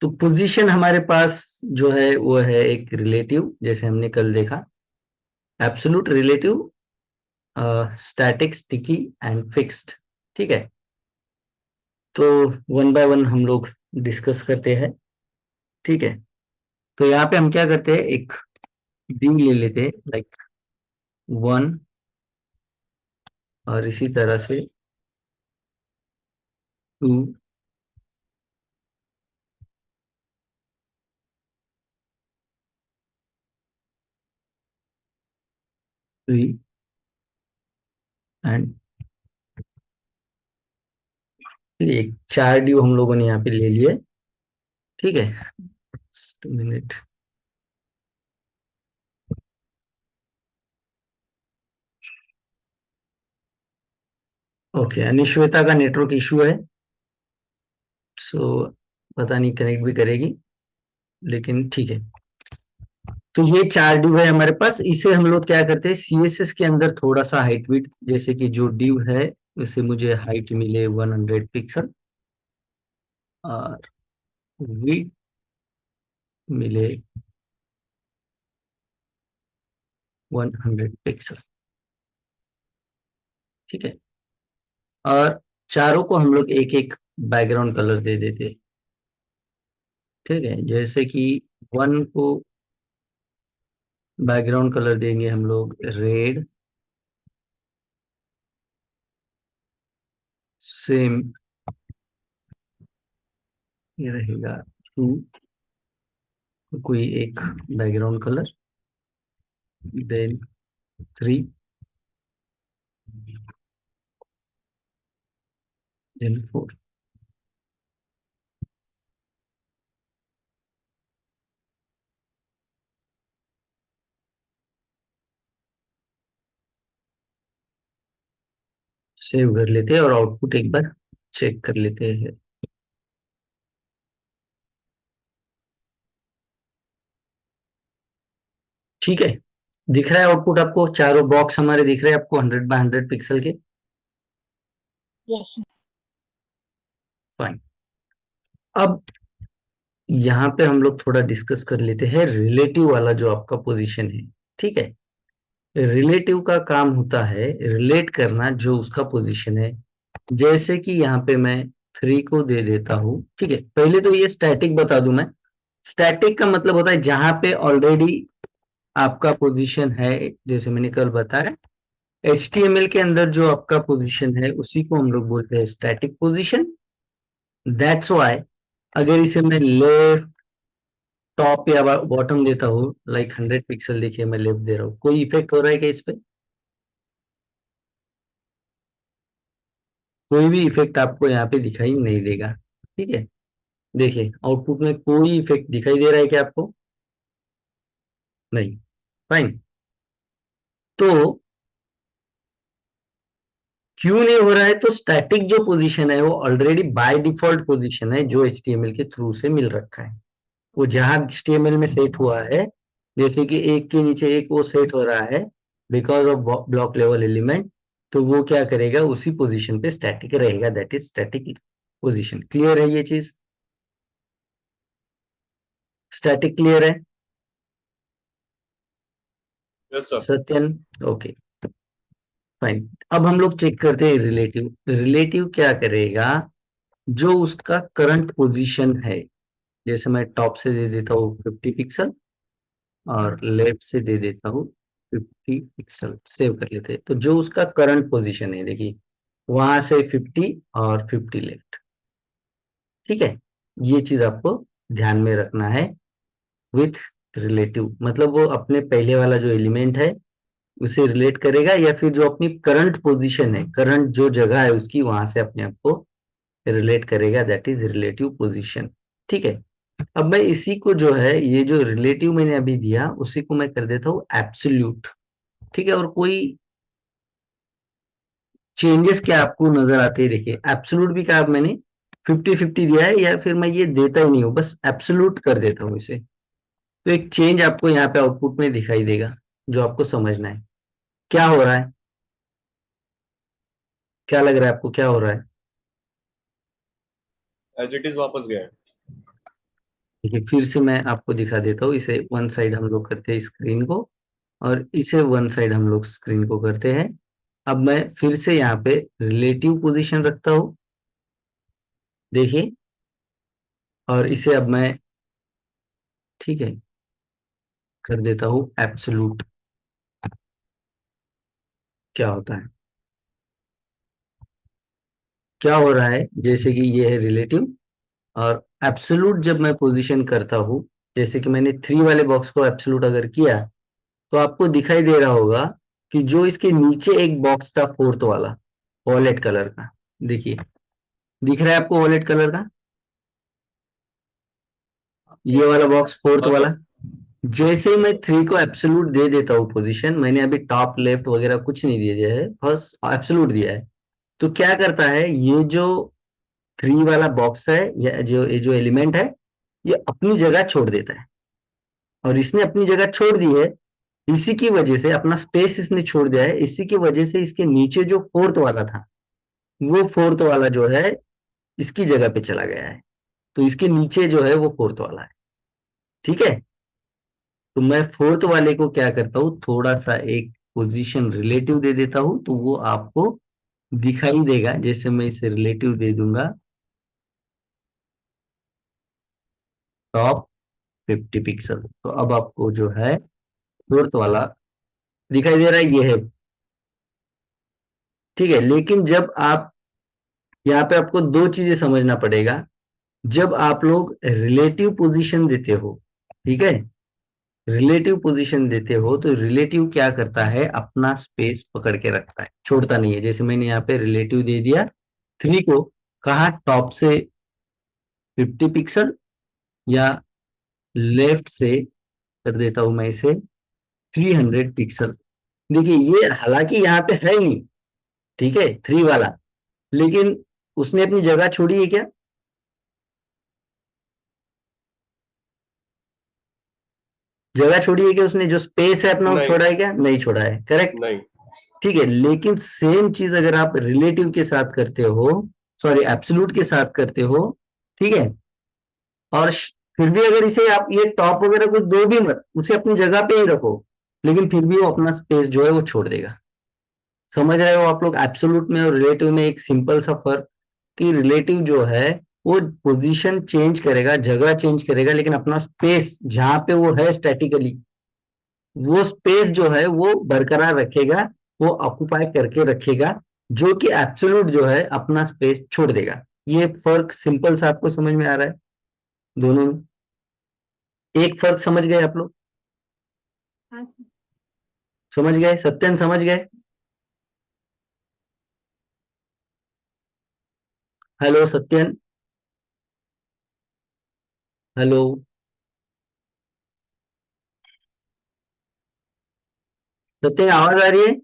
तो पोजीशन हमारे पास जो है वो है एक रिलेटिव, जैसे हमने कल देखा, absolute, relative, static, sticky and fixed. ठीक है, तो वन बाय वन हम लोग डिस्कस करते हैं। ठीक है, तो यहाँ पे हम क्या करते हैं, एक ड्यू ले लेते हैं, लाइक 1, और इसी तरह से 2, 3 एंड एक 4 ड्यू हम लोगों ने यहाँ पे ले लिए। ठीक है, 2 मिनट। ओके, अनिश्वेता का नेटवर्क इशू है, सो पता नहीं कनेक्ट भी करेगी, लेकिन ठीक है। तो ये 4 ड्यू है हमारे पास, इसे हम लोग क्या करते हैं, सीएसएस के अंदर थोड़ा सा हाइट विड्थ, जैसे कि जो ड्यू है उसे मुझे हाइट मिले 100 पिक्सल, और विड्थ मिले 100 पिक्सल। ठीक है, और चारों को हम लोग एक एक बैकग्राउंड कलर दे देते हैं। ठीक है, जैसे कि 1 को बैकग्राउंड कलर देंगे हम लोग रेड, सेम ये रहेगा 2, कोई एक background colour, then 3, then 4। Save कर लेते हैं और आउटपुट एक बार चेक कर लेते हैं। ठीक है, दिख रहा है आउटपुट आपको, चारों बॉक्स हमारे दिख रहे हैं आपको 100 बाय 100 पिक्सल के। यस। फाइन। अब यहाँ पे हम लोग थोड़ा डिस्कस कर लेते हैं रिलेटिव वाला जो आपका पोजीशन है। ठीक है, रिलेटिव का काम होता है रिलेट करना जो उसका पोजीशन है। जैसे कि यहाँ पे मैं 3 को दे देता हूँ। ठीक है, पहले तो ये स्टैटिक बता दूं मैं। स्टैटिक का मतलब होता है जहां पे ऑलरेडी आपका पोजीशन है, जैसे मैंने कल बताया, HTML के अंदर जो आपका पोजीशन है उसी को हम लोग बोलते हैं स्टैटिक पोजीशन। दैट्स व्हाई अगर इसे मैं लेफ्ट, टॉप या बॉटम देता हूँ, लाइक 100 पिक्सल, देखिए मैं लेफ्ट दे रहा हूँ, कोई इफेक्ट हो रहा है क्या इस पे? कोई भी इफेक्ट आपको यहाँ पे दिखाई नहीं देगा। ठीक है, देखिए आउटपुट में कोई इफेक्ट दिखाई दे रहा है क्या आपको? नहीं। फाइन। तो क्यों नहीं हो रहा है? तो स्टैटिक जो पोजीशन है वो ऑलरेडी बाय डिफॉल्ट पोजीशन है जो HTML के थ्रू से मिल रखा है। वो जहां HTML में सेट हुआ है, जैसे कि एक के नीचे एक वो सेट हो रहा है because of block level element, तो वो क्या करेगा, उसी पोजीशन पे स्टैटिक रहेगा, that is static position. Clear है ये चीज? स्टैटिक क्लियर है? Yes sir. Satyan? Okay, fine. अब हम लोग चेक करते हैं रिलेटिव। रिलेटिव क्या करेगा, जो उसका करंट पोजीशन है, जैसे मैं टॉप से दे देता हूँ 50 पिक्सल और लेफ्ट से दे देता हूँ 50 पिक्सल, सेव कर लेते हैं। तो जो उसका करंट पोजीशन है, देखिए वहां से 50 और 50 लेफ्ट। ठीक है, ये चीज आपको ध्यान में रखना है विथ रिलेटिव। मतलब वो अपने पहले वाला जो एलिमेंट है उसे रिलेट करेगा, या फिर जो अपनी करंट पोजीशन है, करंट जो जगह है उसकी, वहां से अपने आप को रिलेट करेगा, दैट इज रिलेटिव पोजीशन। ठीक है, अब मैं इसी को जो है, ये जो रिलेटिव मैंने अभी दिया उसी को मैं कर देता हूँ एब्सोल्यूट। ठीक है, और कोई चेंजेस क्या आपको नजर आते हैं? देखिए एब्सोल्यूट भी क्या मैंने 50-50 दिया है, या फिर मैं ये देता ही नहीं हूँ, बस एब्सोल्यूट कर देता हूँ इसे, तो एक चेंज आपको यहाँ पे आउटपुट में दिखाई देगा, जो आपको समझना है। क्या हो रहा है? क्या लग रहा है आपको, क्या हो रहा है? एज इट इज वापस गया है। देखिए फिर से मैं आपको दिखा देता हूँ, इसे वन साइड हम लोग करते हैं स्क्रीन को, और इसे वन साइड हम लोग स्क्रीन को करते हैं। अब मैं फिर से यहाँ पे रिलेटिव पोजीशन रखता हूँ, देखिए, और इसे अब मैं, ठीक है, कर देता हूँ एब्सोल्यूट। क्या होता है, क्या हो रहा है, जैसे कि ये है रिलेटिव, और एब्सोल्यूट जब मैं पोजीशन करता हूँ, जैसे कि मैंने थ्री वाले बॉक्स को एब्सोल्यूट अगर किया, तो आपको दिखाई दे रहा होगा कि जो इसके नीचे एक बॉक्स था फोर्थ वाला, वॉलेट कलर का, देखिए, दिख रहा है आपको वॉलेट कलर का, ये वाला बॉक्स फोर्थ हाँ वाला। सर। जैसे ही मैं थ्री को एब्सोल्यूट दे देता हूँ पोजीशन, मैंने अभी टॉप लेफ्ट वगैरह कुछ नहीं दिया है, बस एब्सोल्यूट दिया है, तो क्या करता है, ये जो थ्री वाला बॉक्स है, या जो ये जो एलिमेंट है, ये अपनी जगह छोड़ देता है। और इसने अपनी जगह छोड़ दी है, इसी की वजह से अपना स्पेस इसने छोड़ दिया है, इसी की वजह से इसके नीचे जो फोर्थ वाला था, वो फोर्थ वाला जो है इसकी जगह पे चला गया है, तो इसके नीचे जो है वो फोर्थ वाला है। ठीक है, तो मैं फोर्थ वाले को क्या करता हूँ, थोड़ा सा एक पोजीशन रिलेटिव दे देता हूँ, तो वो आपको दिखाई देगा। जैसे मैं इसे रिलेटिव दे दूंगा टॉप 50 पिक्सल, तो अब आपको जो है फोर्थ वाला दिखाई दे रहा है, ये है। ठीक है, लेकिन जब आप, यहाँ पे आपको दो चीजें समझना पड़ेगा। जब आप लोग रिलेटिव पोजीशन देते हो, ठीक है, रिलेटिव पोजीशन देते हो, तो रिलेटिव क्या करता है, अपना स्पेस पकड़ के रखता है, छोड़ता नहीं है। जैसे मैंने यहाँ पे रिलेटिव दे दिया थ्री को, कहा टॉप से 50 पिक्सल, या लेफ्ट से कर देता हूं मैं इसे 300 पिक्सल। देखिए ये हालांकि यहाँ पे है नहीं, ठीक है, थ्री वाला, लेकिन उसने अपनी जगह छोड़ी है क्या, जगह छोड़ी है क्या, उसने जो स्पेस है अपना वो नहीं। छोड़ा है क्या, नहीं छोड़ा है, करेक्ट। नहीं। ठीक है, लेकिन सेम चीज अगर आप रिलेटिव के साथ करते हो, सॉरी एब्सोल्यूट के साथ करते हो, ठीक है, और फिर भी अगर इसे आप ये टॉप वगैरह कुछ दो भी मत, उसे अपनी जगह पे ही रखो, लेकिन फिर भी वो अपना स्पेस जो है वो छोड़ देगा। समझ रहे हो आप लोग, एब्सोल्यूट में और रिलेटिव में एक सिंपल सा फर्क, कि रिलेटिव जो है वो पोजीशन चेंज करेगा, जगह चेंज करेगा, लेकिन अपना स्पेस जहां पे वो है स्टैटिकली, वो स्पेस जो है वो बरकरार रखेगा, वो ऑक्युपाई करके रखेगा। जो कि एब्सोल्यूट जो है अपना स्पेस छोड़ देगा। ये फर्क सिंपल सा आपको समझ में आ रहा है दोनों में, एक फर्क समझ गए आप लोग, हाँ सर। समझ गए, सत्यन समझ गए, हेलो सत्यन, हेलो सत्यन, आवाज आ रही है,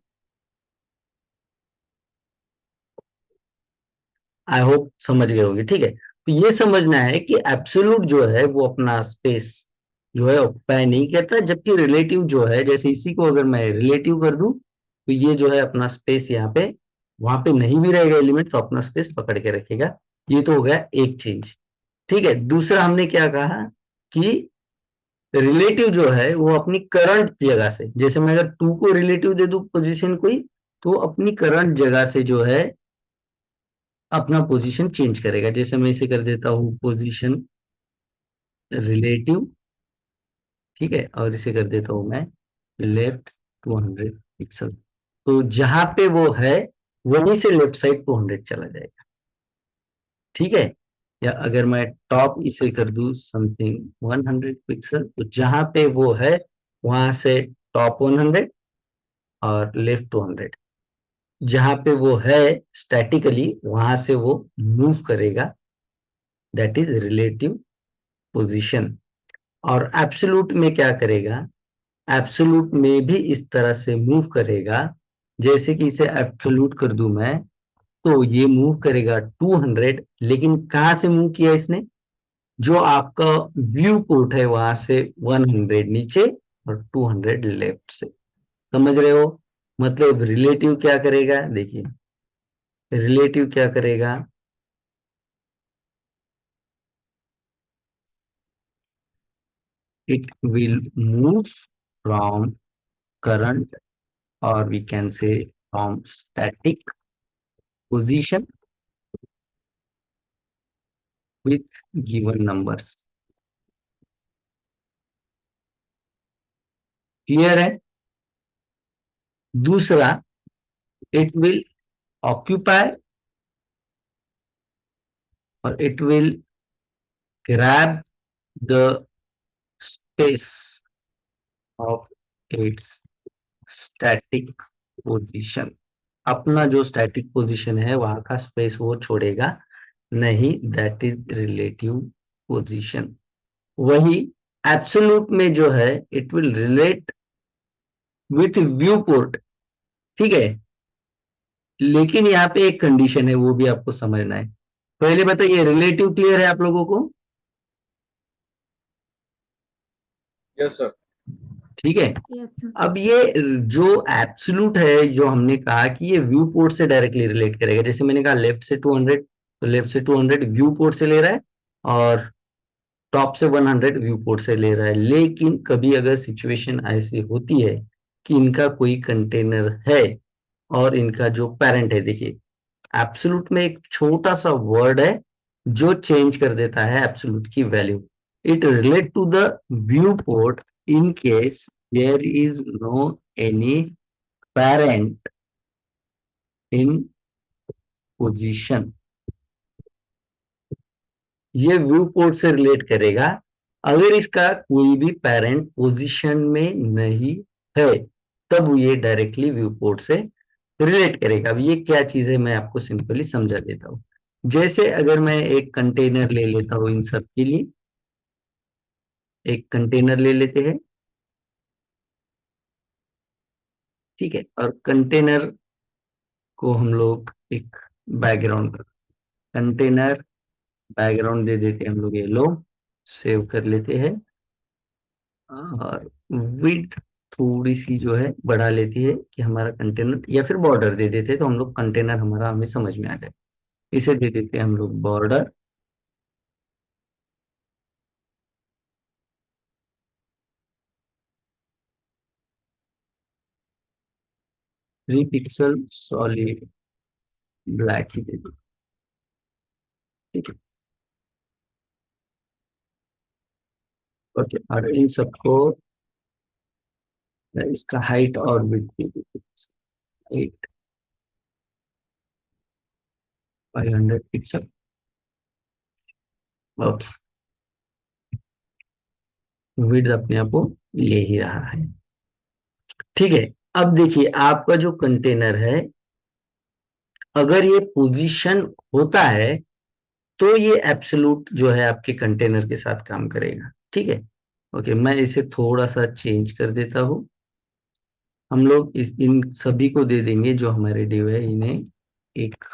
आई होप समझ गए होगे। ठीक है, तो ये समझना है कि एब्सोल्यूट जो है वो अपना स्पेस जो है ऑक्युपाई नहीं करता, जबकि रिलेटिव जो है, जैसे इसी को अगर मैं रिलेटिव कर दूं, तो ये जो है अपना स्पेस यहाँ पे, वहां पे नहीं भी रहेगा एलिमेंट, तो अपना स्पेस पकड़ के रखेगा। ये तो हो गया एक चीज। ठीक है, दूसरा हमने क्या कहा कि रिलेटिव जो है वो अपनी करंट जगह से, जैसे मैं अगर टू को रिलेटिव दे दूं पोजीशन कोई, तो अपनी करंट जगह से जो है अपना पोजीशन चेंज करेगा। जैसे मैं इसे कर देता हूँ पोजीशन रिलेटिव, ठीक है, और इसे कर देता हूँ मैं लेफ्ट 200 पिक्सल, तो जहां पे वो है वहीं से लेफ्ट साइड 200 चला जाएगा। ठीक है, या अगर मैं टॉप इसे कर दूं समथिंग 100 पिक्सल, तो जहां पे वो है वहां से टॉप 100 और लेफ्ट 200, जहां पे वो है स्टैटिकली वहां से वो मूव करेगा, दैट इज रिलेटिव पोजीशन। और एब्सोल्यूट में क्या करेगा, एब्सोल्यूट में भी इस तरह से मूव करेगा। जैसे कि इसे एब्सोल्यूट कर दूं मैं, तो ये मूव करेगा 200, लेकिन कहाँ से मूव किया इसने, जो आपका व्यू पोर्ट है वहां से 100 नीचे और 200 लेफ्ट से। समझ रहे हो, मतलब रिलेटिव क्या करेगा, देखिए रिलेटिव क्या करेगा, it will move from current, or we can say from static position with given numbers. Clear है? दूसरा, it will occupy or it will grab the space of its static position. अपना जो static position है वहां का space वो छोड़ेगा नहीं, दैट इज रिलेटिव पोजीशन. वही एब्सोल्यूट में जो है it will relate with Vue port. ठीक है, लेकिन यहाँ पे एक कंडीशन है, वो भी आपको समझना है. पहले बताइए, रिलेटिव क्लियर है आप लोगों को? Yes sir. ठीक है. Yes sir. अब ये जो एब्सोल्यूट है, जो हमने कहा कि ये व्यू पोर्ट से डायरेक्टली रिलेट करेगा. जैसे मैंने कहा लेफ्ट से 200, तो लेफ्ट से 200 व्यू पोर्ट से ले रहा है, और टॉप से 100 व्यू पोर्ट से ले रहा है. लेकिन कभी अगर सिचुएशन ऐसी होती है कि इनका कोई कंटेनर है और इनका जो पेरेंट है, देखिए एब्सोल्यूट में एक छोटा सा वर्ड है जो चेंज कर देता है एब्सोल्यूट की value. It relate to the viewport in case there is no any parent in position. ये व्यू पोर्ट से रिलेट करेगा अगर इसका कोई भी पेरेंट पोजीशन में नहीं है, तब ये डायरेक्टली व्यू पोर्ट से रिलेट करेगा. अब ये क्या चीज है मैं आपको सिंपली समझा देता हूँ. जैसे अगर मैं एक कंटेनर ले लेता हूँ, इन सब के लिए एक कंटेनर ले लेते हैं. ठीक है, और कंटेनर को हम लोग एक बैकग्राउंड, कंटेनर बैकग्राउंड दे देते हैं हम लोग येलो, सेव कर लेते हैं. और विड्थ थोड़ी सी जो है बढ़ा लेती है कि हमारा कंटेनर, या फिर बॉर्डर दे देते हैं तो हम लोग कंटेनर हमारा हमें समझ में आ जाए. इसे दे देते हैं हम लोग border. Three pixel solid black ही दे दो. ठीक है. ओके, और इन सबको इसका हाइट और विड्थ दे देते हैं 500 पिक्सल. ओके, विड्थ अपने आप को ले ही रहा है. ठीक है. अब देखिए आपका जो कंटेनर है, अगर ये पोजीशन होता है तो ये एब्सोल्यूट जो है आपके कंटेनर के साथ काम करेगा. ठीक है. ओके, मैं इसे थोड़ा सा चेंज कर देता हूँ. हम लोग इस इन सभी को दे देंगे जो हमारे डिव है, इन्हें एक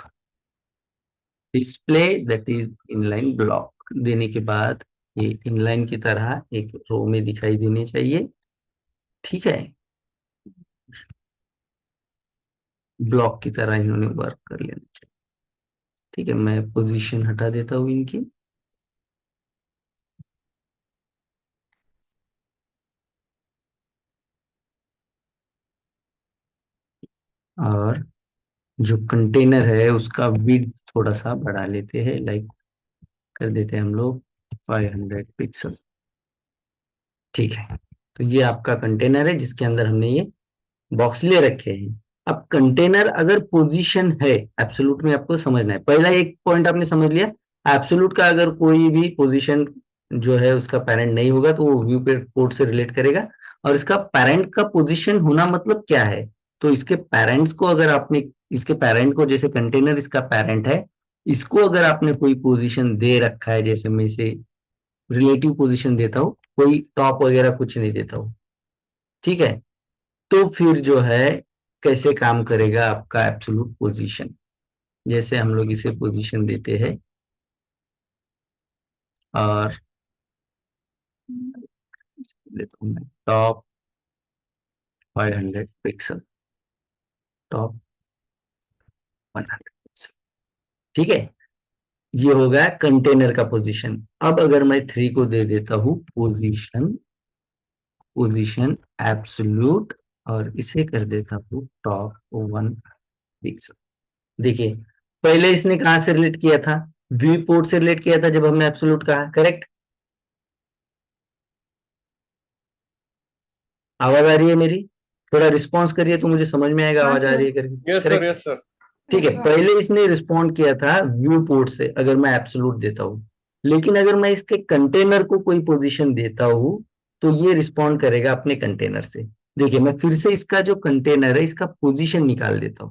display that is inline block देने के बाद ये इनलाइन की तरह एक रो में दिखाई देनी चाहिए. ठीक है, ब्लॉक की तरह इन्होंने वर्क कर लेना चाहिए. ठीक है, मैं पोजीशन हटा देता हूँ इनकी. और जो कंटेनर है उसका विड्थ थोड़ा सा बढ़ा लेते हैं, लाइक कर देते हैं हम लोग 500 पिक्सल. ठीक है, तो ये आपका कंटेनर है जिसके अंदर हमने ये बॉक्स ले रखे हैं. अब कंटेनर अगर पोजीशन है, एब्सोल्यूट में आपको समझना है. पहला एक पॉइंट आपने समझ लिया, एब्सोल्यूट का अगर कोई भी पोजीशन जो है उसका पेरेंट नहीं होगा तो वो व्यू पोर्ट से रिलेट करेगा. और इसका पेरेंट का पोजीशन होना मतलब क्या है, तो इसके पेरेंट्स को अगर आपने, इसके पेरेंट को, जैसे कंटेनर इसका पेरेंट है, इसको अगर आपने कोई पोजीशन दे रखा है, जैसे मैं इसे रिलेटिव पोजीशन देता हूँ, कोई टॉप वगैरह कुछ नहीं देता हूँ. ठीक है, तो फिर जो है कैसे काम करेगा आपका एब्सोल्यूट पोजीशन. जैसे हम लोग इसे पोजीशन देते हैं और देता हूं मैं टॉप 500 पिक्सल, टॉप 100 पिक्सल. ठीक है, ये हो गया कंटेनर का पोजीशन. अब अगर मैं 3 को दे देता हूं पोजीशन पोजीशन एब्सोल्यूट, और इसे कर देता हूँ टॉप 1 पिक्सल। देखिए, पहले इसने कहां से रिलेट किया था? व्यू पोर्ट से रिलेट किया था जब हमने एब्सोल्यूट कहा, करेक्ट? आवाज आ रही है मेरी? थोड़ा रिस्पॉन्स करिए तो मुझे समझ में आएगा हाँ आवाज आ रही सर। है करके, yes sir, correct? Yes sir. ठीक है, पहले इसने रिस्पॉन्ड किया था व्यू पोर्ट से अगर मैं एब्सोल्यूट देता हूं, लेकिन अगर मैं इसके कंटेनर को कोई पोजीशन देता हूं तो ये रिस्पॉन्ड करेगा अपने कंटेनर से। देखिए, मैं फिर से इसका जो कंटेनर है इसका पोजीशन निकाल देता हूं,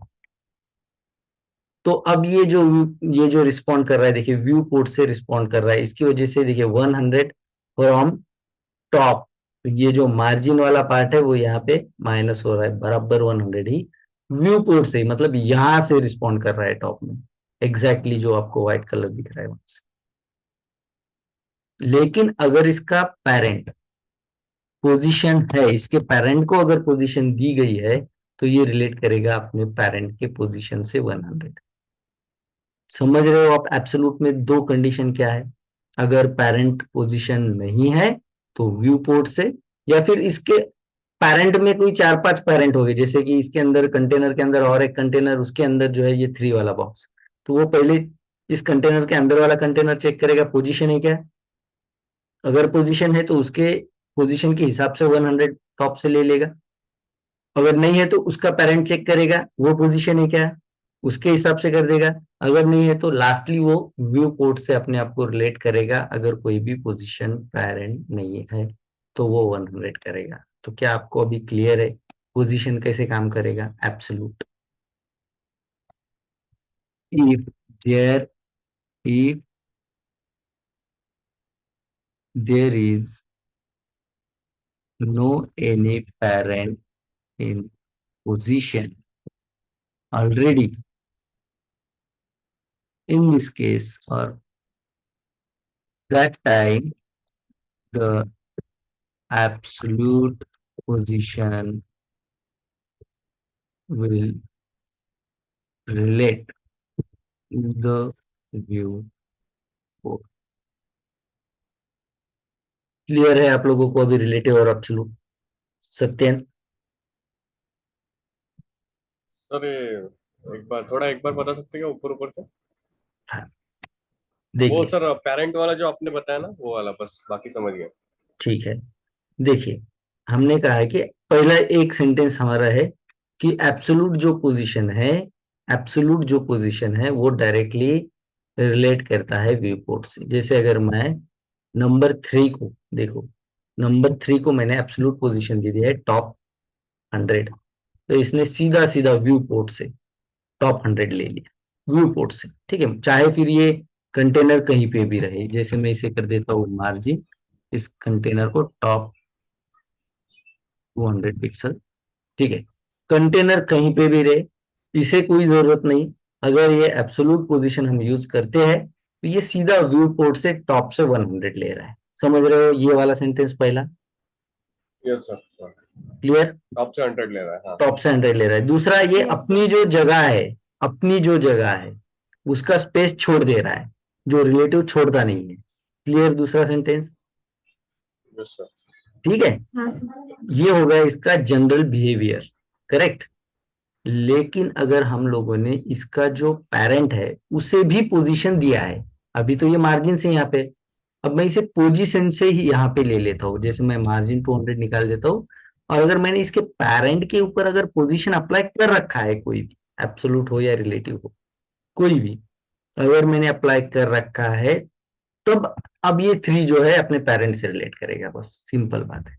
तो अब ये जो रिस्पॉन्ड कर रहा है, देखिए व्यू पोर्ट से रिस्पॉन्ड कर रहा है, इसकी वजह से देखिए 100 फ्रॉम टॉप, तो ये जो मार्जिन वाला पार्ट है वो यहाँ पे माइनस हो रहा है, बराबर 100 ही व्यू पोर्ट से, मतलब यहां से रिस्पॉन्ड कर रहा है टॉप में, एग्जैक्टली जो आपको व्हाइट कलर दिख रहा है वहां से। लेकिन अगर इसका पेरेंट पोजीशन है, इसके पेरेंट को अगर पोजीशन दी गई है, तो ये रिलेट करेगा अपने पेरेंट के पोजीशन से 100। समझ रहे हो आप? एब्सोल्यूट में दो कंडीशन क्या है? अगर पेरेंट पोजीशन नहीं है तो व्यू पोर्ट से, या फिर इसके पेरेंट में कोई 4-5 पेरेंट हो गए, जैसे कि इसके अंदर कंटेनर के अंदर और एक कंटेनर, उसके अंदर जो है ये 3 वाला बॉक्स, तो वो पहले इस कंटेनर के अंदर वाला कंटेनर चेक करेगा पोजीशन है क्या। अगर पोजीशन है तो उसके पोजीशन के हिसाब से 100 टॉप से ले लेगा। अगर नहीं है तो उसका पेरेंट चेक करेगा वो पोजीशन है क्या, उसके हिसाब से कर देगा। अगर नहीं है तो लास्टली वो व्यू पोर्ट से अपने आप को रिलेट करेगा, अगर कोई भी पोजीशन पेरेंट नहीं है तो वो 100 करेगा। तो क्या आपको अभी क्लियर है पोजीशन कैसे काम करेगा? Absolute, if there if there is no any parent in position already, in this case or that time, the absolute position will relate to the view port. Clear है आप लोगों को अभी रिलेटिव और एब्सोल्यूट? सत्येन? Sir ये एक बार बता सकते हैं क्या ऊपर ऊपर से? हाँ, वो देखिए, सर पेरेंट वाला जो आपने बताया ना, वो वाला बस, बाकी समझ गया। ठीक है। देखिए, हमने कहा है कि पहला एक सेंटेंस हमारा है कि एब्सोल्यूट जो पोजीशन है वो डायरेक्टली रिलेट करता है व्यू पोर्ट से। जैसे अगर मैं नंबर 3 को देखो, नंबर 3 को मैंने एब्सोल्यूट पोजीशन दे दिया है टॉप 100, तो इसने सीधा सीधा व्यू पोर्ट से टॉप 100 ले लिया व्यू पोर्ट से। ठीक है, चाहे फिर ये कंटेनर कहीं पे भी रहे, जैसे मैं इसे कर देता हूँ मार्जिन, इस कंटेनर को टॉप 200 पिक्सल। ठीक है, कंटेनर कहीं पे भी रहे, इसे कोई जरूरत नहीं। अगर ये एब्सोल्यूट पोजीशन हम यूज करते हैं तो ये सीधा व्यू पोर्ट से टॉप से 100 ले रहा है। समझ रहे हो ये वाला सेंटेंस पहला? Yes sir, sir clear? Top से 100 ले रहा है, हाँ। टॉप से 100 ले रहा है। दूसरा, ये यस सर। अपनी जो जगह है उसका स्पेस छोड़ दे रहा है, जो रिलेटिव छोड़ता नहीं है। क्लियर दूसरा सेंटेंस? Yes sir. ठीक है, हाँ सर। ये हो गया इसका जनरल बिहेवियर, करेक्ट। लेकिन अगर हम लोगों ने इसका जो पेरेंट है उसे भी पोजीशन दिया है, अभी तो ये मार्जिन से यहाँ पे, अब मैं इसे पोजीशन से ही यहाँ पे ले लेता हूँ, जैसे मैं मार्जिन 200 निकाल देता हूँ, और अगर मैंने इसके पेरेंट के ऊपर अगर पोजीशन अप्लाई कर रखा है, कोई भी एब्सोल्यूट हो या रिलेटिव हो, कोई भी अगर मैंने अप्लाई कर रखा है, तब अब ये 3 जो है अपने पेरेंट से रिलेट करेगा, बस सिंपल बात है।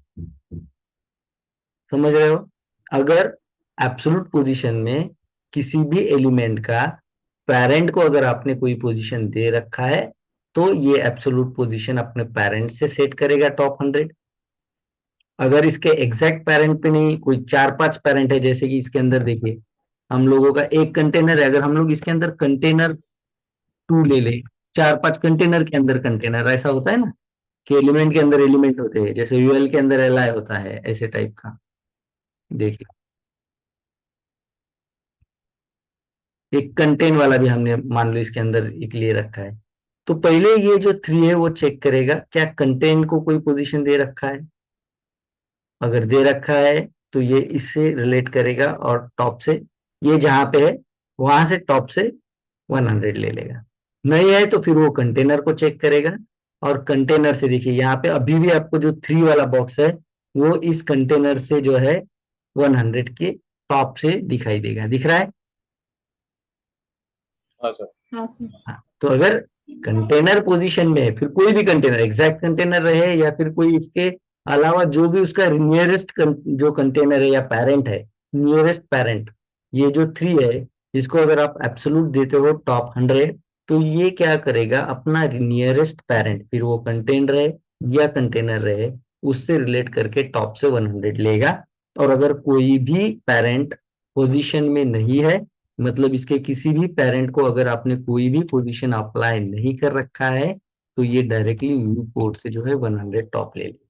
समझ रहे हो? अगर एब्सोल्यूट पोजीशन में किसी भी एलिमेंट का पेरेंट को अगर आपने कोई पोजीशन दे रखा है, तो ये एब्सोल्यूट पोजीशन अपने पेरेंट से सेट करेगा टॉप 100। अगर इसके एग्जैक्ट पेरेंट पे नहीं, कोई 4-5 पेरेंट है, जैसे कि इसके अंदर देखिए हम लोगों का एक कंटेनर है, अगर हम लोग इसके अंदर कंटेनर 2 ले ले, 4-5 कंटेनर के अंदर कंटेनर, ऐसा होता है ना कि एलिमेंट के अंदर एलिमेंट होते हैं, जैसे यूएल के अंदर एलआई होता है, ऐसे टाइप का। देखिए, एक कंटेन वाला भी हमने मान लो इसके अंदर एक ले रखा है, तो पहले ये जो 3 है वो चेक करेगा क्या कंटेन को कोई पोजीशन दे रखा है। अगर दे रखा है तो ये इससे रिलेट करेगा और टॉप से, ये जहां पे है वहां से टॉप से 100 ले लेगा। नहीं है तो फिर वो कंटेनर को चेक करेगा, और कंटेनर से देखिए यहाँ पे अभी भी आपको जो 3 वाला बॉक्स है वो इस कंटेनर से जो है 100 के टॉप से दिखाई देगा। दिख रहा है? हाँ सर। हाँ सर। हाँ, तो अगर कंटेनर पोजीशन में है, फिर कोई भी कंटेनर एग्जैक्ट कंटेनर रहे या फिर कोई इसके अलावा जो भी उसका नियरेस्ट जो कंटेनर है या पेरेंट है, नियरेस्ट पेरेंट, ये जो 3 है, इसको अगर आप एब्सोल्यूट देते हो टॉप 100, तो ये क्या करेगा, अपना नियरेस्ट पेरेंट, फिर वो कंटेनर रहे या कंटेनर रहे, उससे रिलेट करके टॉप से 100 लेगा। और अगर कोई भी पेरेंट पोजीशन में नहीं है, मतलब इसके किसी भी पेरेंट को अगर आपने कोई भी पोजीशन अप्लाई नहीं कर रखा है, तो ये डायरेक्टली व्यू पोर्ट से जो है 100 टॉप ले लेगा।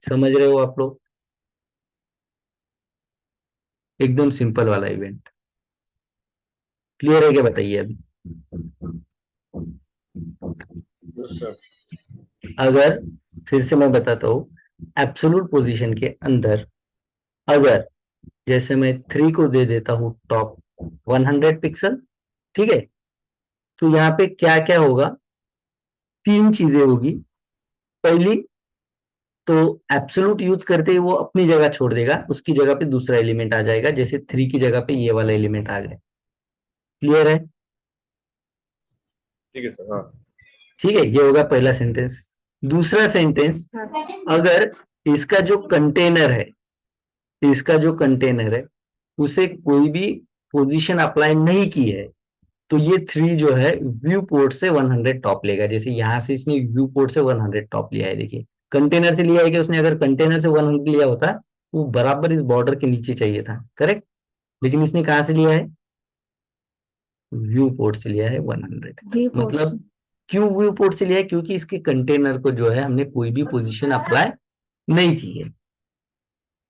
समझ रहे हो आप लोग? एकदम सिंपल वाला इवेंट। क्लियर है क्या, बताइए अभी। Yes sir. अगर फिर से मैं बताता हूँ, एब्सोल्यूट पोजीशन के अंदर अगर जैसे मैं 3 को दे देता हूँ टॉप 100 पिक्सल, ठीक है, तो यहाँ पे क्या क्या होगा, 3 चीजें होगी। पहली तो एब्सोल्यूट यूज करते ही वो अपनी जगह छोड़ देगा, उसकी जगह पे दूसरा एलिमेंट आ जाएगा, जैसे 3 की जगह पे ये वाला एलिमेंट आ गया। क्लियर है? ठीक है सर। हाँ। ठीक है, ये होगा पहला सेंटेंस। दूसरा सेंटेंस, हाँ सर। अगर इसका जो कंटेनर है, इसका जो कंटेनर है उसे कोई भी पोजीशन अप्लाई नहीं की है, तो ये 3 जो है व्यू पोर्ट से 100 टॉप लेगा। जैसे यहां से इसने व्यू पोर्ट से 100 टॉप लिया है, देखिए कंटेनर से लिया है कि उसने, अगर कंटेनर से 100 लिया होता वो बराबर इस बॉर्डर के नीचे चाहिए था, करेक्ट, लेकिन इसने कहां से लिया है, व्यू पोर्ट से लिया है 100। व्यू पोर्ट से। मतलब क्यों व्यू पोर्ट से लिया है, क्योंकि इसके कंटेनर को जो है हमने कोई भी पोजीशन अप्लाई नहीं की है।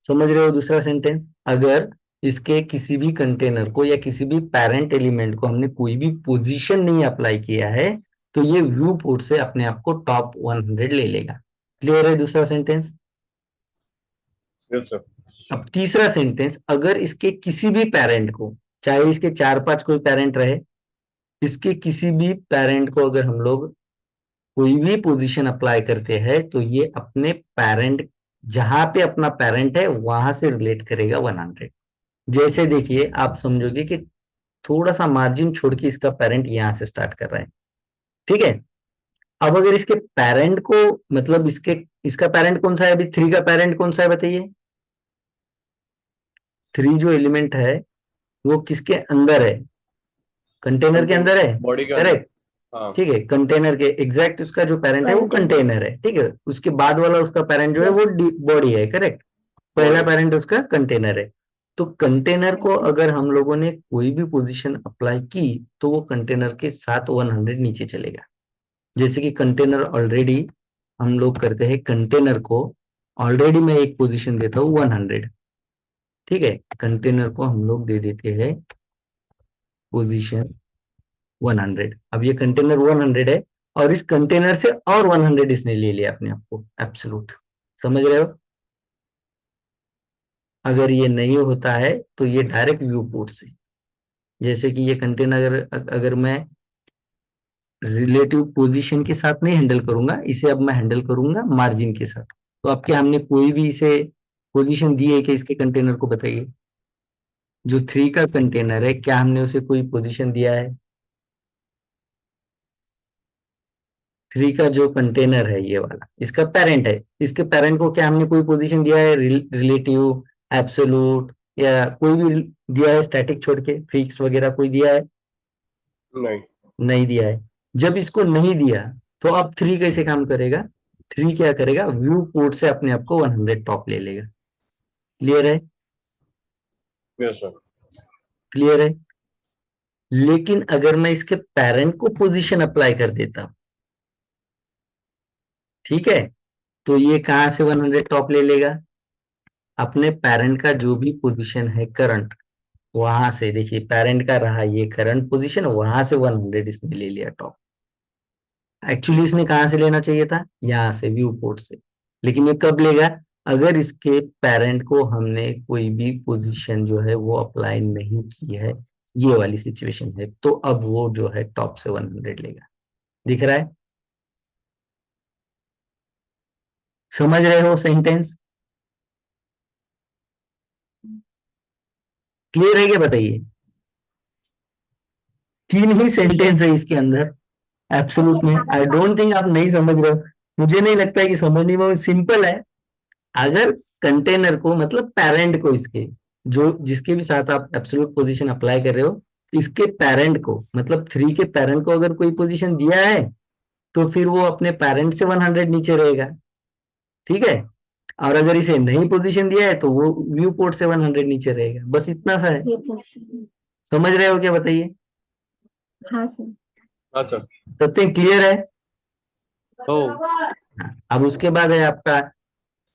समझ रहे हो? दूसरा सेंटेंस, अगर इसके किसी भी कंटेनर को या किसी भी पेरेंट एलिमेंट को हमने कोई भी पोजीशन नहीं अप्लाई किया है, तो ये व्यू पोर्ट से अपने आप को टॉप 100 ले लेगा। क्लियर है दूसरा सेंटेंस? Yes sir. अब तीसरा सेंटेंस, अगर इसके किसी भी पेरेंट को, चाहे इसके 4-5 कोई पेरेंट रहे, इसके किसी भी पेरेंट को अगर हम लोग कोई भी पोजीशन अप्लाई करते हैं, तो ये अपने पेरेंट, जहां पे अपना पेरेंट है वहां से रिलेट करेगा 100। जैसे देखिए, आप समझोगे कि थोड़ा सा मार्जिन छोड़ के इसका पेरेंट यहां से स्टार्ट कर रहा है, ठीक है। अब अगर इसके पेरेंट को, मतलब इसका पेरेंट कौन सा है, अभी 3 का पेरेंट कौन सा है बताइए। 3 जो एलिमेंट है वो किसके अंदर है, कंटेनर के अंदर है, बॉडी के अंदर। करेक्ट। हाँ। ठीक है, कंटेनर के एग्जैक्ट उसका जो पेरेंट है वो कंटेनर। कंटेनर है, ठीक है। उसके बाद वाला उसका पेरेंट जो है वो यस। बॉडी है, करेक्ट। पहला बॉडी। पेरेंट उसका कंटेनर है। तो कंटेनर को अगर हम लोगों ने कोई भी पोजीशन अप्लाई की, तो वो कंटेनर के साथ 100 नीचे चलेगा। जैसे कि कंटेनर ऑलरेडी हम लोग करते हैं, कंटेनर को ऑलरेडी मैं एक पोजीशन देता हूँ 100, ठीक है। कंटेनर को हम लोग दे देते हैं पोजीशन 100। अब ये कंटेनर 100 है, और इस कंटेनर से और 100 इसने ले लिया अपने आप को एब्सोल्यूट। समझ रहे हो? अगर ये नहीं होता है तो ये डायरेक्ट व्यू पोर्ट से, जैसे कि ये कंटेनर अगर मैं रिलेटिव पोजीशन के साथ नहीं हैंडल करूंगा इसे, अब मैं हैंडल करूंगा मार्जिन के साथ। तो अब क्या हमने कोई भी इसे पोजीशन दी है कि इसके कंटेनर को, बताइए। जो 3 का कंटेनर है, क्या हमने उसे कोई पोजीशन दिया है? 3 का जो कंटेनर है ये वाला, इसका पेरेंट है, इसके पेरेंट को क्या हमने कोई पोजीशन दिया है, रिलेटिव, एब्सोल्यूट, या कोई भी दिया है, स्टैटिक छोड़ के फिक्स वगैरह कोई दिया है? नहीं। नहीं दिया है। जब इसको नहीं दिया, तो अब 3 कैसे काम करेगा, 3 क्या करेगा, व्यू पोर्ट से अपने आप को 100 टॉप ले लेगा। क्लियर है? Yes sir. क्लियर है। लेकिन अगर मैं इसके पेरेंट को पोजीशन अप्लाई कर देता हूं, ठीक है, तो ये कहां से 100 टॉप ले लेगा, अपने पेरेंट का जो भी पोजीशन है करंट, वहां से। देखिए पेरेंट का रहा ये करंट पोजीशन, वहां से 100 इसने ले लिया टॉप। एक्चुअली इसने कहां से लेना चाहिए था, यहां से व्यू पोर्ट से, लेकिन ये कब लेगा, अगर इसके पेरेंट को हमने कोई भी पोजीशन जो है वो अप्लाई नहीं की है, ये वाली सिचुएशन है, तो अब वो जो है टॉप से 100 लेगा। दिख रहा है? समझ रहे हो सेंटेंस? क्लियर है क्या, बताइए। तीन ही सेंटेंस है इसके अंदर एब्सोल्यूट में। आई डोंट थिंक आप नहीं समझ रहे हो। मुझे नहीं लगता है कि समझने में सिंपल है। अगर कंटेनर को मतलब पेरेंट को, इसके जो जिसके भी साथ आप एब्सोल्यूट पोजीशन अप्लाई कर रहे हो, इसके पेरेंट को मतलब 3 के पेरेंट को अगर कोई पोजीशन दिया है, तो फिर वो अपने पेरेंट से 100 नीचे रहेगा। ठीक है? और अगर इसे नई पोजीशन दिया है तो वो व्यू पोर्ट से 100 नीचे रहेगा। बस इतना सा है। ये पोर्शन। समझ रहे हो क्या, बताइए। हाँ सर। हाँ सर। तब तक क्लियर है? हो। अब उसके बाद है आपका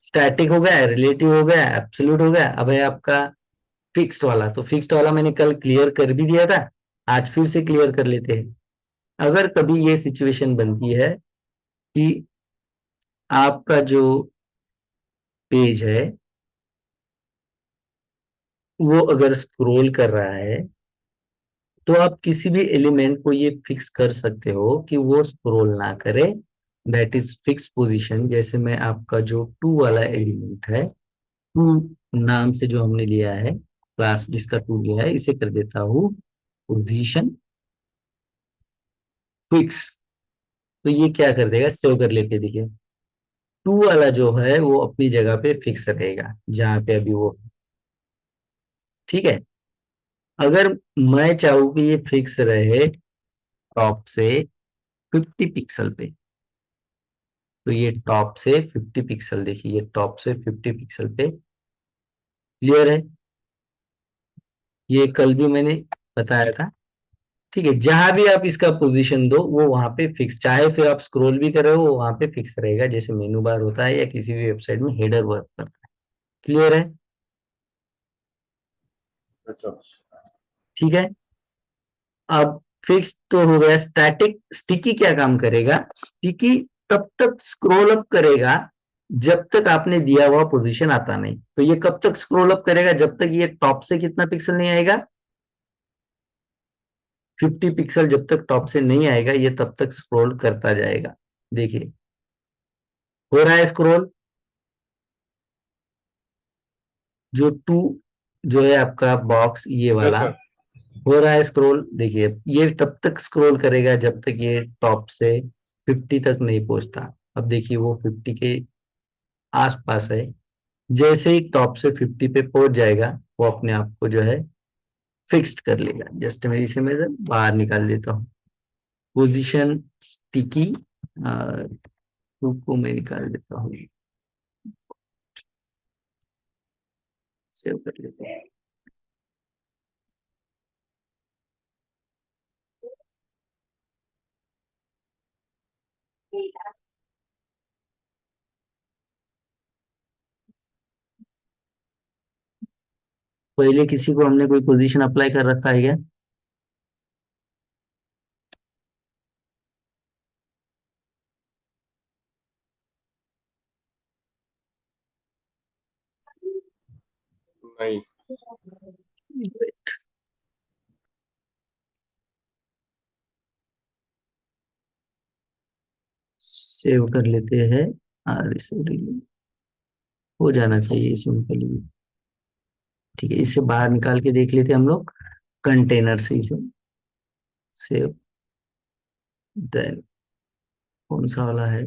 स्टैटिक हो गया, रिलेटिव हो गया, एब्सोल्यूट हो गया। अब है आपका फिक्स्ड वाला। तो फिक्स्ड वाला मैंने कल क्लियर कर भी दिया था, आज फिर से क्लियर कर लेते हैं। अगर कभी ये सिचुएशन बनती है कि आपका जो पेज है वो अगर स्क्रॉल कर रहा है, तो आप किसी भी एलिमेंट को ये फिक्स कर सकते हो कि वो स्क्रॉल ना करे। That is fix position. जैसे मैं आपका जो टू वाला एलिमेंट है, टू नाम से जो हमने लिया है, क्लास जिसका टू लिया है, इसे कर देता हूँ पोजीशन फिक्स। तो ये क्या कर देगा, सेव कर लेते हैं, देखिए। टू वाला जो है वो अपनी जगह पे फिक्स रहेगा जहां पे अभी वो। ठीक है? अगर मैं चाहूँ कि ये फिक्स रहे टॉप से 50 पिक्सल पे, तो ये टॉप से 50 पिक्सल, देखिए ये टॉप से 50 पिक्सल पे। क्लियर है? ये कल भी मैंने बताया था। ठीक है, जहां भी आप इसका पोजीशन दो वो वहां पे फिक्स, चाहे फिर आप स्क्रॉल भी कर रहे हो वो वहां पे फिक्स रहेगा, जैसे मेनू बार होता है या किसी भी वेबसाइट में हेडर वर्क करता है। क्लियर है? अच्छा। ठीक है। अब फिक्स तो हो गया। स्टैटिक, स्टिकी क्या काम करेगा? स्टिकी तब तक स्क्रॉल अप करेगा जब तक आपने दिया हुआ पोजीशन आता नहीं। तो ये कब तक स्क्रॉल अप करेगा? जब तक ये टॉप से कितना पिक्सल नहीं आएगा, 50 पिक्सल जब तक टॉप से नहीं आएगा ये तब तक स्क्रॉल करता जाएगा। देखिए हो रहा है स्क्रॉल। जो टू जो है आपका बॉक्स ये यस वाला, सर। हो रहा है स्क्रॉल। देखिए ये तब तक स्क्रॉल करेगा जब तक ये टॉप से 50 तक नहीं पहुंचता। अब देखिए वो 50 के आसपास है। जैसे ही टॉप से 50 पे पहुंच जाएगा, वो अपने आप को जो है फिक्स्ड कर लेगा। जस्ट मैं इसे मैं बाहर निकाल देता हूँ। पोजीशन स्टिकी को मैं निकाल देता हूँ, सेव कर लेते हैं। पहले किसी को हमने कोई पोजीशन अप्लाई कर रखा है क्या? नहीं। सेव कर लेते हैं और इसे delete हो जाना चाहिए सिंपली। ठीक है, इसे बाहर निकाल के देख लेते हैं हम लोग कंटेनर से। इसे सेव, देन कौन सा वाला है,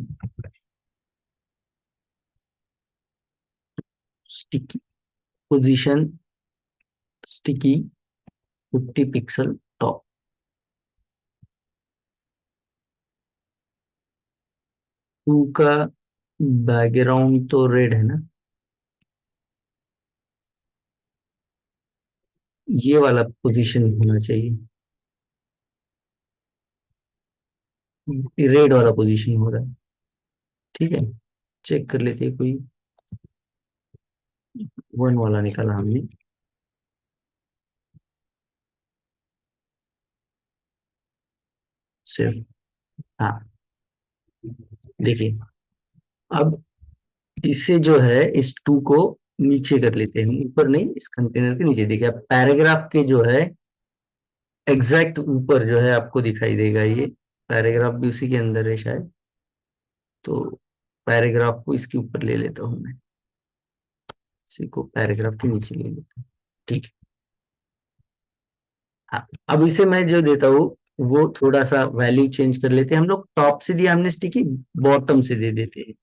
sticky position, sticky 50 pixel top. Two का बैकग्राउंड तो रेड है ना, ये वाला पोजीशन होना चाहिए। रेड वाला पोजीशन हो रहा है। ठीक है, चेक कर लेते हैं। कोई वन वाला निकाला हमने, सिर्फ। हाँ, देखिए अब इसे जो है इस टू को नीचे कर लेते हैं, ऊपर नहीं, इस कंटेनर के नीचे। देखिए अब पैराग्राफ के जो है एग्जैक्ट ऊपर जो है आपको दिखाई देगा, ये पैराग्राफ भी उसी के अंदर है शायद। तो पैराग्राफ को इसके ऊपर ले लेता हूं मैं, इसी को पैराग्राफ के नीचे ले लेता हूँ। ठीक है। हाँ, अब इसे मैं जो देता हूँ वो थोड़ा सा वैल्यू चेंज कर लेते हैं हम लोग। टॉप से दिया हमने स्टिकी, बॉटम से दे देते हैं।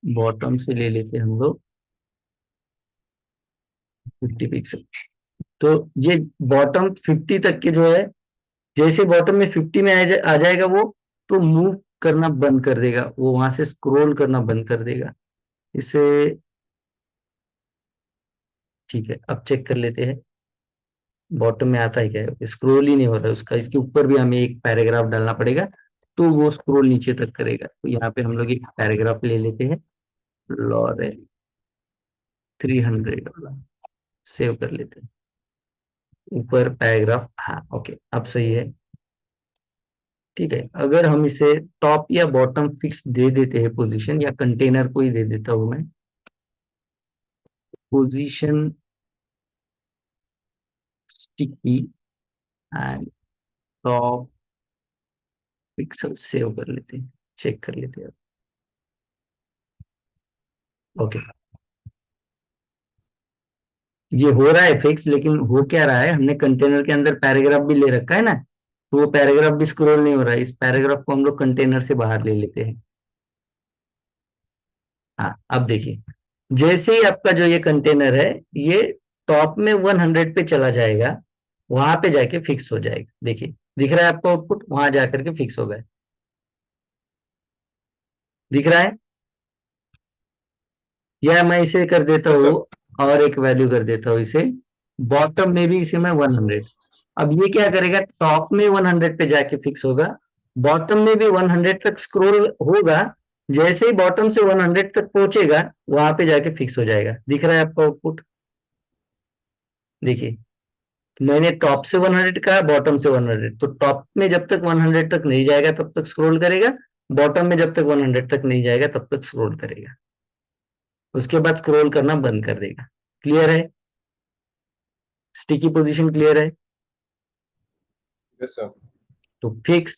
बॉटम से ले लेते हैं हम लोग 50 पिक्सल। तो ये बॉटम 50 तक के जो है, जैसे बॉटम में 50 में आ जाएगा वो, तो मूव करना बंद कर देगा, वो वहां से स्क्रॉल करना बंद कर देगा इसे। ठीक है, अब चेक कर लेते हैं बॉटम में आता है क्या। स्क्रॉल ही नहीं हो रहा है उसका, इसके ऊपर भी हमें एक पैराग्राफ डालना पड़ेगा तो वो स्क्रॉल नीचे तक करेगा। तो यहाँ पे हम लोग एक पैराग्राफ ले लेते हैं, लॉरेल 300 वाला, सेव कर लेते हैं। ऊपर पैराग्राफ, हाँ ओके, अब सही है। ठीक है, अगर हम इसे टॉप या बॉटम फिक्स दे देते हैं पोजीशन, या कंटेनर को ही दे देता हूं मैं position sticky and top pixel, save कर लेते हैं, चेक कर लेते हैं। ओके, ये हो रहा है फिक्स, लेकिन हो क्या रहा है, हमने कंटेनर के अंदर पैराग्राफ भी ले रखा है ना, तो वो पैराग्राफ भी स्क्रॉल नहीं हो रहा है। इस पैराग्राफ को हम लोग कंटेनर से बाहर ले लेते हैं। हाँ, अब देखिए, जैसे ही आपका जो ये कंटेनर है, ये टॉप में 100 पे चला जाएगा, वहां पे जाके फिक्स हो जाएगा। देखिए दिख रहा है आपको आउटपुट, वहां जाकर के फिक्स हो गए, दिख रहा है। या मैं इसे कर देता यस हूँ, सर। और एक वैल्यू कर देता हूँ इसे, बॉटम में भी इसे मैं 100। अब ये क्या करेगा, टॉप में 100 पे जाके फिक्स होगा, बॉटम में भी 100 तक स्क्रॉल होगा। जैसे ही बॉटम से 100 तक पहुंचेगा, वहां पे जाके फिक्स हो जाएगा। दिख रहा है आपका आउटपुट, देखिए। मैंने टॉप से 100 कहा, बॉटम से 100, तो टॉप में जब तक 100 तक नहीं जाएगा तब तक स्क्रॉल करेगा, बॉटम में जब तक 100 तक नहीं जाएगा तब तक स्क्रॉल करेगा, उसके बाद स्क्रॉल करना बंद कर देगा। क्लियर है, स्टिकी पोजीशन क्लियर है। Yes sir. तो फिक्स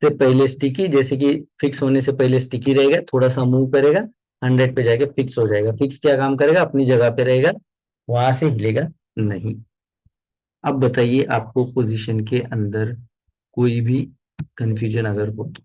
से पहले स्टिकी, जैसे कि फिक्स होने से पहले स्टिकी रहेगा, थोड़ा सा मूव करेगा, 100 पे जाके फिक्स हो जाएगा। फिक्स क्या काम करेगा, अपनी जगह पे रहेगा, वहां से हिलेगा नहीं। अब बताइए आपको पोजीशन के अंदर कोई भी कंफ्यूजन अगर हो तो।